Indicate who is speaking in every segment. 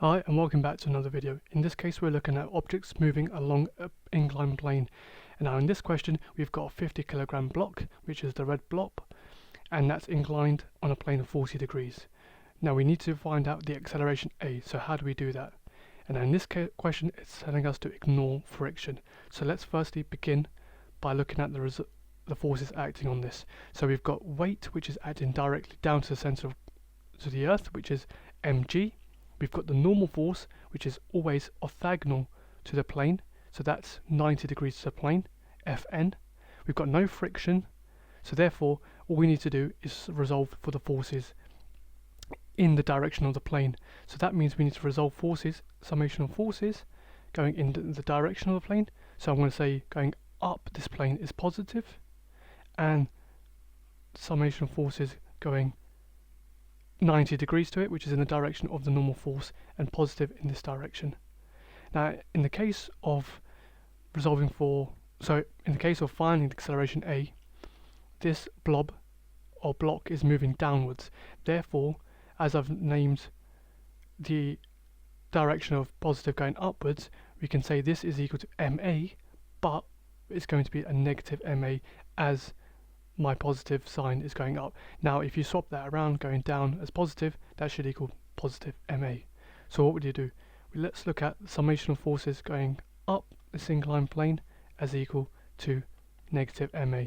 Speaker 1: Hi and welcome back to another video. In this case we're looking at objects moving along an inclined plane. And now in this question we've got a 50 kilogram block, which is the red blob, and that's inclined on a plane of 40 degrees. Now we need to find out the acceleration A, so how do we do that? And now in this question it's telling us to ignore friction. So let's firstly begin by looking at the forces acting on this. So we've got weight, which is acting directly down to the center to the earth, which is mg. We've got the normal force, which is always orthogonal to the plane, so that's 90 degrees to the plane, Fn. We've got no friction, so therefore all we need to do is resolve for the forces in the direction of the plane. So that means we need to resolve forces, summation of forces going in the direction of the plane. So I'm going to say going up this plane is positive, and summation of forces going 90 degrees to it, which is in the direction of the normal force, and positive in this direction. Now in the case of in the case of finding the acceleration A, this blob or block is moving downwards. Therefore, as I've named the direction of positive going upwards, we can say this is equal to ma, but it's going to be a negative ma as my positive sign is going up. Now if you swap that around, going down as positive, that should equal positive ma. So what would you do? Let's look at the summation of forces going up this inclined plane as equal to negative ma.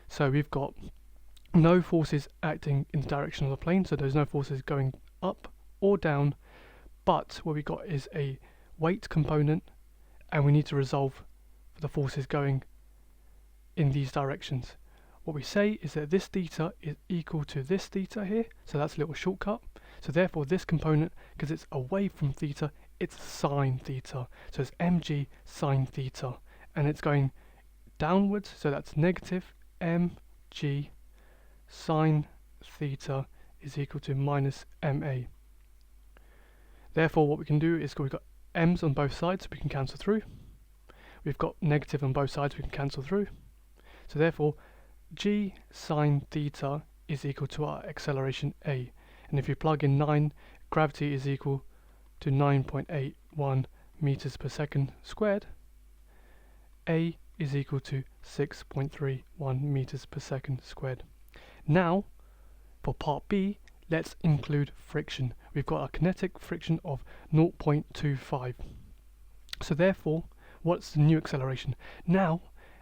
Speaker 1: So we've got no forces acting in the direction of the plane, so there's no forces going up or down, but what we got is a weight component, and we need to resolve for the forces going in these directions. What we say is that this theta is equal to this theta here, so that's a little shortcut. So therefore this component, because it's away from theta, it's sine theta, so it's mg sine theta, and it's going downwards, so that's negative mg sine theta is equal to minus ma. Therefore what we can do is we've got m's on both sides, so we can cancel through. We've got negative on both sides, we can cancel through. So therefore, g sine theta is equal to our acceleration a. And if you plug in 9, gravity is equal to 9.81 meters per second squared. A is equal to 6.31 meters per second squared. Now, for part B, let's include friction. We've got a kinetic friction of 0.25. So therefore, what's the new acceleration? Now,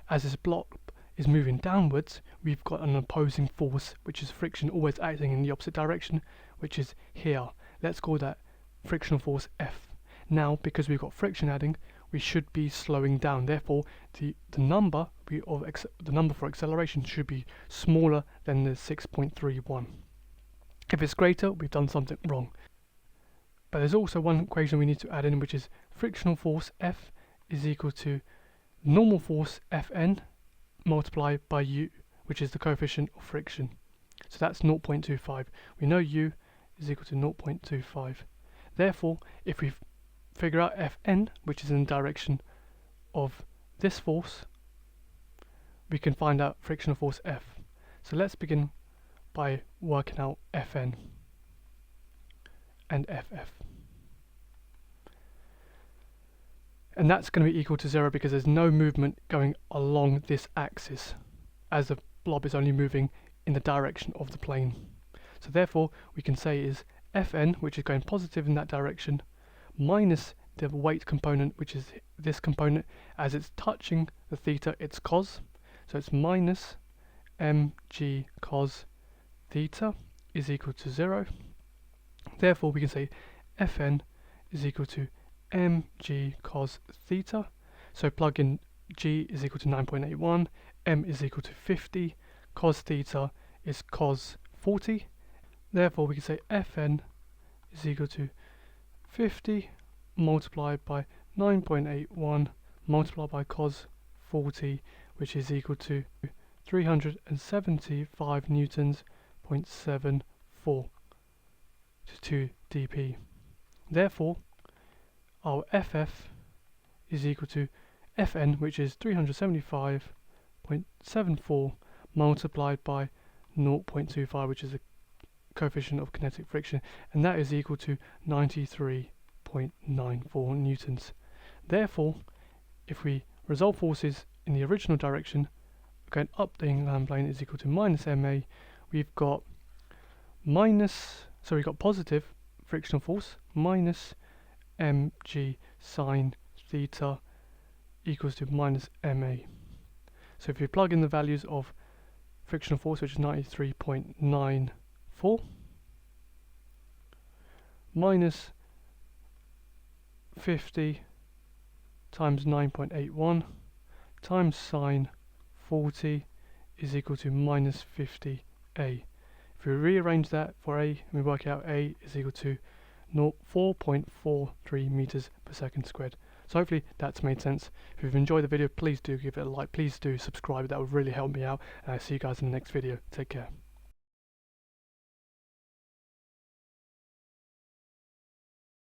Speaker 1: as this block is moving downwards, we've got an opposing force, which is friction, always acting in the opposite direction, which is here. Let's call that frictional force F. Now, because we've got friction adding, we should be slowing down. Therefore, the number for acceleration should be smaller than the 6.31. If it's greater, we've done something wrong. But there's also one equation we need to add in, which is frictional force F is equal to normal force Fn multiplied by u, which is the coefficient of friction. So that's 0.25. We know u is equal to 0.25. Therefore, if we figure out Fn, which is in the direction of this force, we can find out frictional force F. So let's begin by working out Fn and Ff. And that's going to be equal to 0 because there's no movement going along this axis, as the blob is only moving in the direction of the plane. So therefore we can say is Fn, which is going positive in that direction, minus the weight component, which is this component. As it's touching the theta, it's cos, so it's minus mg cos theta is equal to 0. Therefore we can say Fn is equal to mg cos theta. So plug in g is equal to 9.81, m is equal to 50, cos theta is cos 40. Therefore we can say Fn is equal to 50 multiplied by 9.81 multiplied by cos 40, which is equal to 375 newtons 0.74 to 2 dp. Therefore our Ff is equal to Fn, which is 375.74 multiplied by 0.25, which is coefficient of kinetic friction, and that is equal to 93.94 newtons. Therefore, if we resolve forces in the original direction, going up the inclined plane is equal to minus ma, we've got positive frictional force minus mg sine theta equals to minus ma. So if we plug in the values of frictional force, which is 93.94 minus 50 times 9.81 times sine 40 is equal to minus 50a. If we rearrange that for a, we work out a is equal to 4.43 meters per second squared. So hopefully that's made sense. If you've enjoyed the video, please do give it a like, please do subscribe, that would really help me out, and I'll see you guys in the next video. Take care.